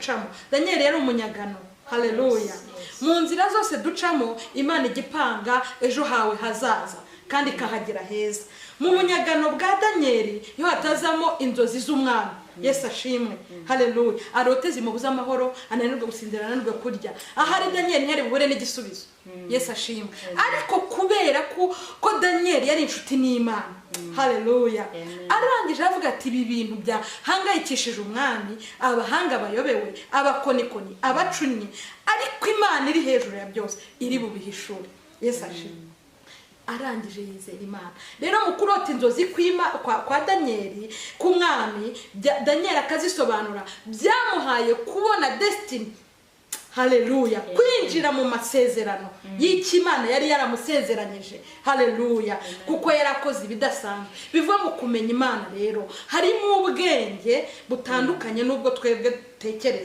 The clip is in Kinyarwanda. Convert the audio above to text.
ducamo. Daniel yari umunyagano. Haleluya. Mu nzira zose ducamo Imana igipanga ejo hawe hazaza kandi kahagira heza. Mu bunyagano bwa Daniel yo hatazamo inzozi z'umwami. Yesu ashimwe. Haleluya. Arote zimubuza amahoro, ananirwa gusinzira, ananirwa kurya. Ahari Daniel ntiyari bubure n'igisubizo. Yesu ashimwe. Ariko kubera ko Daniel yari inshuti n'Imana. Haleluya. Arangije avuga ati ibi bintu bya hangayikishije umwami, abahanga bayobewe, abakonikoni, abacunyi, ariko Imana iri hejuru ya byose iri bubihishure. Yesu ashimwe. Arangije yizera Imana. Rero mu kurota inzozi kwa Daniel ku mwami, Daniel akazisobanura, byamuhaye kubona destiny. Haleluya. Kwinjira mu masezerano y'Imana yari yaramusezeranyije. Haleluya. Kuko yarakoze ibidasanzwe. Bivuga mu kumenya Imana rero harimo ubwenge butandukanye n'ubwo twebwe tekereza.